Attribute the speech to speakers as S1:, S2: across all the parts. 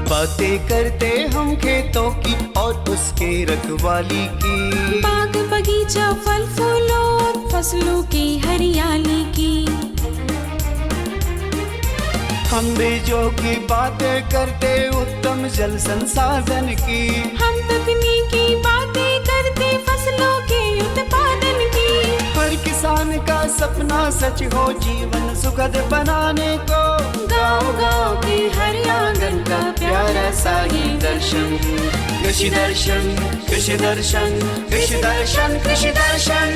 S1: बातें करते हम खेतों की और उसके रखवाली की,
S2: बाग बगीचा फल फूलों और फसलों की हरियाली की।
S1: हम बीजों की बातें करते उत्तम जल संसाधन की,
S2: हम तकनीकी बातें करते फसलों के उत्पादन की।
S1: हर किसान का सपना सच हो जीवन सुखद बनाने को, गाँव-गाँव के हर आंगन का प्यारा सा ही दर्शन। कृषि दर्शन, कृषि दर्शन, कृषि दर्शन, कृषि दर्शन,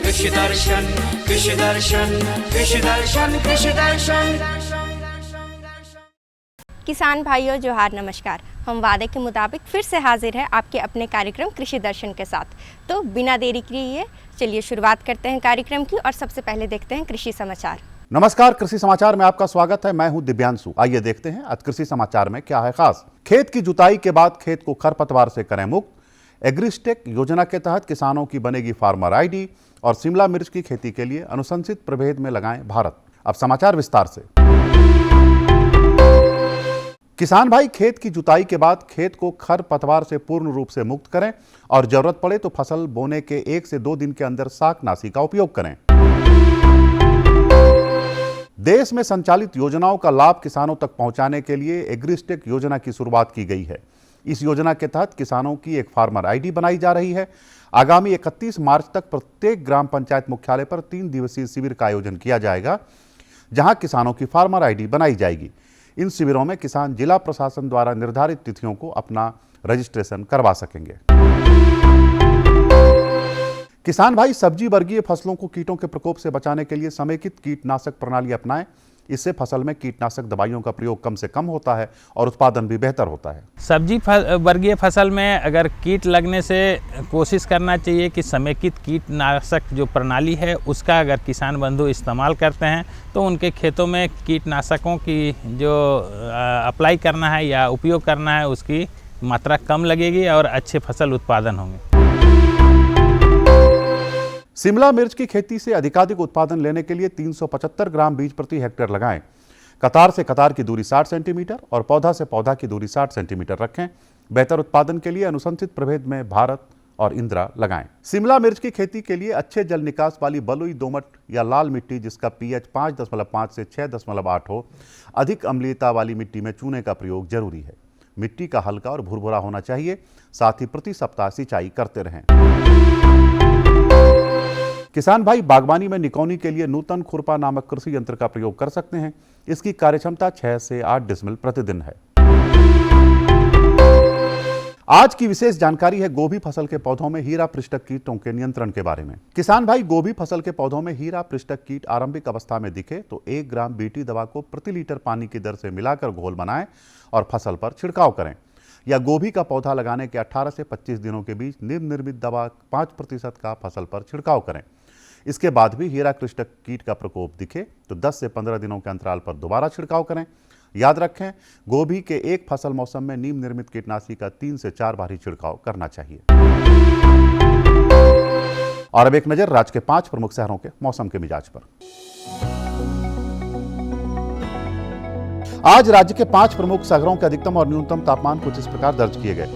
S1: कृषि दर्शन, कृषि दर्शन, कृषि दर्शन, कृषि दर्शन।
S3: किसान भाइयों जोहार, नमस्कार। हम वादे के मुताबिक फिर से हाजिर हैं आपके अपने कार्यक्रम कृषि दर्शन के साथ। तो बिना देरी किए चलिए शुरुआत करते हैं कार्यक्रम की और सबसे पहले देखते हैं कृषि समाचार।
S4: नमस्कार, कृषि समाचार में आपका स्वागत है। मैं हूं दिव्यांशु। आइए देखते हैं आज कृषि समाचार में क्या है खास। खेत की जुताई के बाद खेत को खरपतवार से करें मुक्त। एग्रीस्टेक योजना के तहत किसानों की बनेगी फार्मर आईडी और शिमला मिर्च की खेती के लिए अनुशंसित प्रभेद में लगाएं भारत। अब समाचार विस्तार से। किसान भाई खेत की जुताई के बाद खेत को खरपतवार से पूर्ण रूप से मुक्त करें और जरूरत पड़े तो फसल बोने के 1 से 2 दिन के अंदर शाकनाशी का उपयोग करें। देश में संचालित योजनाओं का लाभ किसानों तक पहुंचाने के लिए एग्रीस्टेक योजना की शुरुआत की गई है। इस योजना के तहत किसानों की एक फार्मर आईडी बनाई जा रही है। आगामी 31 मार्च तक प्रत्येक ग्राम पंचायत मुख्यालय पर 3 दिवसीय शिविर का आयोजन किया जाएगा, जहां किसानों की फार्मर आईडी बनाई जाएगी। इन शिविरों में किसान जिला प्रशासन द्वारा निर्धारित तिथियों को अपना रजिस्ट्रेशन करवा सकेंगे। किसान भाई सब्जी वर्गीय फसलों को कीटों के प्रकोप से बचाने के लिए समेकित कीटनाशक प्रणाली अपनाएं। इससे फसल में कीटनाशक दवाइयों का प्रयोग कम से कम होता है और उत्पादन भी बेहतर होता है।
S5: सब्जी वर्गीय फसल में अगर कीट लगने से कोशिश करना चाहिए कि समेकित कीटनाशक जो प्रणाली है उसका अगर किसान बंधु इस्तेमाल करते हैं तो उनके खेतों में कीटनाशकों की जो अप्लाई करना है या उपयोग करना है उसकी मात्रा कम लगेगी और अच्छे फसल उत्पादन होंगे।
S4: शिमला मिर्च की खेती से अधिकाधिक उत्पादन लेने के लिए 375 ग्राम बीज प्रति हेक्टेयर लगाएं। कतार से कतार की दूरी 60 सेंटीमीटर और पौधा से पौधा की दूरी 60 सेंटीमीटर रखें। बेहतर उत्पादन के लिए अनुशंसित प्रभेद में भारत और इंदिरा लगाएं। शिमला मिर्च की खेती के लिए अच्छे जल निकास वाली बलुई दोमट या लाल मिट्टी जिसका पीएच 5.5 से 6.8 हो, अधिक अम्लीयता वाली मिट्टी में चूने का प्रयोग जरूरी है। मिट्टी का हल्का और भुरभुरा होना चाहिए। साथ ही प्रति सप्ताह सिंचाई करते रहें। किसान भाई बागवानी में निकौनी के लिए नूतन खुरपा नामक कृषि यंत्र का प्रयोग कर सकते हैं। इसकी कार्यक्षमता 6 से 8 डिसमिल प्रतिदिन है। आज की विशेष जानकारी है गोभी फसल के पौधों में हीरा पृष्ठक कीटों के नियंत्रण के बारे में। किसान भाई गोभी फसल के पौधों में हीरा पृष्ठक कीट आरंभिक अवस्था में दिखे तो 1 ग्राम बीटी दवा को प्रति लीटर पानी की दर से मिलाकर घोल बनाएं और फसल पर छिड़काव करें। या गोभी का पौधा लगाने के 18 से 25 दिनों के बीच निर्मित दवा 5% का फसल पर छिड़काव करें। इसके बाद भी हीरा पृष्ठक कीट का प्रकोप दिखे तो 10 से 15 दिनों के अंतराल पर दोबारा छिड़काव करें। याद रखें, गोभी के एक फसल मौसम में नीम निर्मित कीटनाशी का 3 से 4 बार ही छिड़काव करना चाहिए। और अब एक नजर राज्य के 5 प्रमुख शहरों के मौसम के मिजाज पर। आज राज्य के 5 प्रमुख शहरों के अधिकतम और न्यूनतम तापमान कुछ इस प्रकार दर्ज किए गए।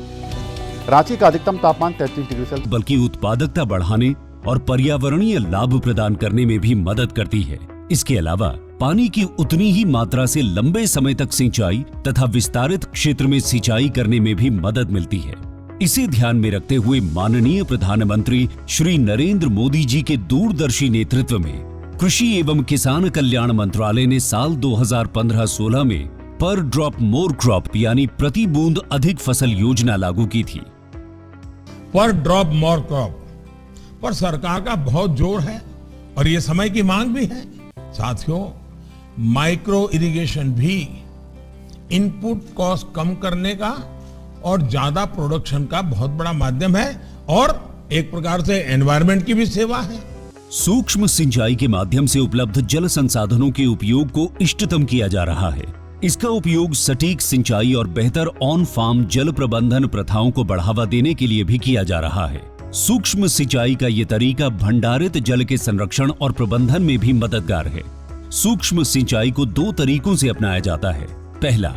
S4: रांची का अधिकतम तापमान 33 डिग्री सेल्सियस,
S6: बल्कि उत्पादकता बढ़ाने और पर्यावरणीय लाभ प्रदान करने में भी मदद करती है। इसके अलावा पानी की उतनी ही मात्रा से लंबे समय तक सिंचाई तथा विस्तारित क्षेत्र में सिंचाई करने में भी मदद मिलती है। इसे ध्यान में रखते हुए माननीय प्रधानमंत्री श्री नरेंद्र मोदी जी के दूरदर्शी नेतृत्व में कृषि एवं किसान कल्याण मंत्रालय ने साल 2015-16 में पर ड्रॉप मोर क्रॉप यानी प्रति बूंद अधिक फसल योजना लागू की थी।
S7: पर ड्रॉप मोर क्रॉप पर सरकार का बहुत जोर है और ये समय की मांग भी है। साथियों, माइक्रो इरिगेशन भी इनपुट कॉस्ट कम करने का और ज्यादा प्रोडक्शन का बहुत बड़ा माध्यम है और एक प्रकार से एनवायरनमेंट की भी सेवा है।
S6: सूक्ष्म सिंचाई के माध्यम से उपलब्ध जल संसाधनों के उपयोग को इष्टतम किया जा रहा है। इसका उपयोग सटीक सिंचाई और बेहतर ऑन फार्म जल प्रबंधन प्रथाओं को बढ़ावा देने के लिए भी किया जा रहा है। सूक्ष्म सिंचाई का ये तरीका भंडारित जल के संरक्षण और प्रबंधन में भी मददगार है। सूक्ष्म सिंचाई को 2 तरीकों से अपनाया जाता है। पहला,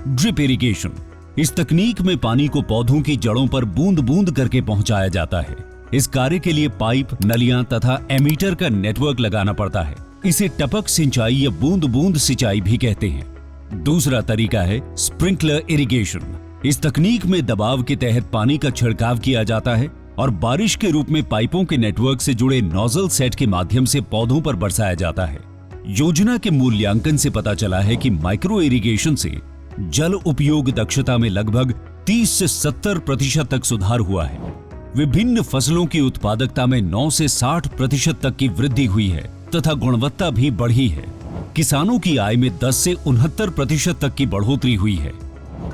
S6: ड्रिप इरिगेशन। इस तकनीक में पानी को पौधों की जड़ों पर बूंद बूंद करके पहुंचाया जाता है। इस कार्य के लिए पाइप, नलियां तथा एमीटर का नेटवर्क लगाना पड़ता है। इसे टपक सिंचाई या बूंद बूंद सिंचाई भी कहते हैं। दूसरा तरीका है स्प्रिंकलर इरिगेशन। इस तकनीक में दबाव के तहत पानी का छिड़काव किया जाता है और बारिश के रूप में पाइपों के नेटवर्क से जुड़े नोजल सेट के माध्यम से पौधों पर बरसाया जाता है। योजना के मूल्यांकन से पता चला है कि माइक्रो इरिगेशन से जल उपयोग दक्षता में लगभग 30 से 70% तक सुधार हुआ है। विभिन्न फसलों की उत्पादकता में 9 से 60% तक की वृद्धि हुई है तथा गुणवत्ता भी बढ़ी है। किसानों की आय में 10 से 69% तक की बढ़ोतरी हुई है।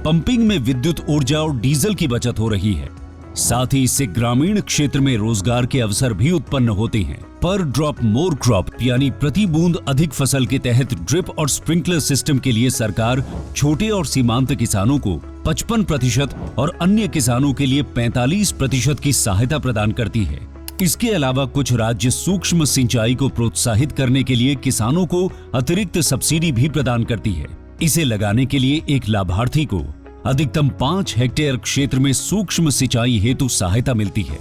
S6: पंपिंग में विद्युत ऊर्जा और डीजल की बचत हो रही है। साथ ही इससे ग्रामीण क्षेत्र में रोजगार के अवसर भी उत्पन्न होते हैं। पर ड्रॉप मोर क्रॉप यानी प्रति बूंद अधिक फसल के तहत ड्रिप और स्प्रिंकलर सिस्टम के लिए सरकार छोटे और सीमांत किसानों को 55% और अन्य किसानों के लिए 45% की सहायता प्रदान करती है। इसके अलावा कुछ राज्य सूक्ष्म सिंचाई को प्रोत्साहित करने के लिए किसानों को अतिरिक्त सब्सिडी भी प्रदान करती है। इसे लगाने के लिए एक लाभार्थी को अधिकतम 5 हेक्टेयर क्षेत्र में सूक्ष्म सिंचाई हेतु सहायता मिलती है।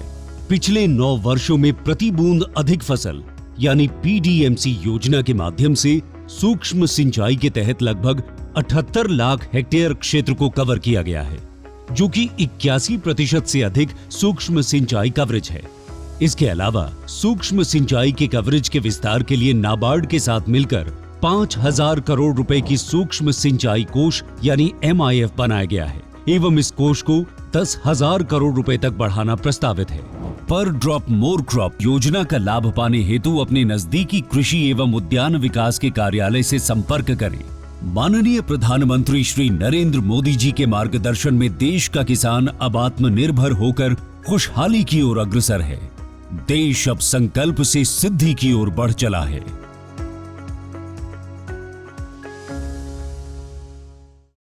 S6: पिछले 9 वर्षों में प्रति बूंद अधिक फसल यानी पीडीएमसी योजना के माध्यम से सूक्ष्म सिंचाई के तहत लगभग 78 लाख हेक्टेयर क्षेत्र को कवर किया गया है, जो कि 81% से अधिक सूक्ष्म सिंचाई कवरेज है। इसके अलावा सूक्ष्म सिंचाई के कवरेज के विस्तार के लिए नाबार्ड के साथ मिलकर 5,000 करोड़ रुपए की सूक्ष्म सिंचाई कोष यानी MIF बनाया गया है एवं इस कोष को 10,000 करोड़ रुपए तक बढ़ाना प्रस्तावित है। पर ड्रॉप मोर क्रॉप योजना का लाभ पाने हेतु अपने नजदीकी कृषि एवं उद्यान विकास के कार्यालय से संपर्क करें। माननीय प्रधानमंत्री श्री नरेंद्र मोदी जी के मार्गदर्शन में देश का किसान अब आत्मनिर्भर होकर खुशहाली की ओर अग्रसर है। देश अब संकल्प से सिद्धि की ओर बढ़ चला है।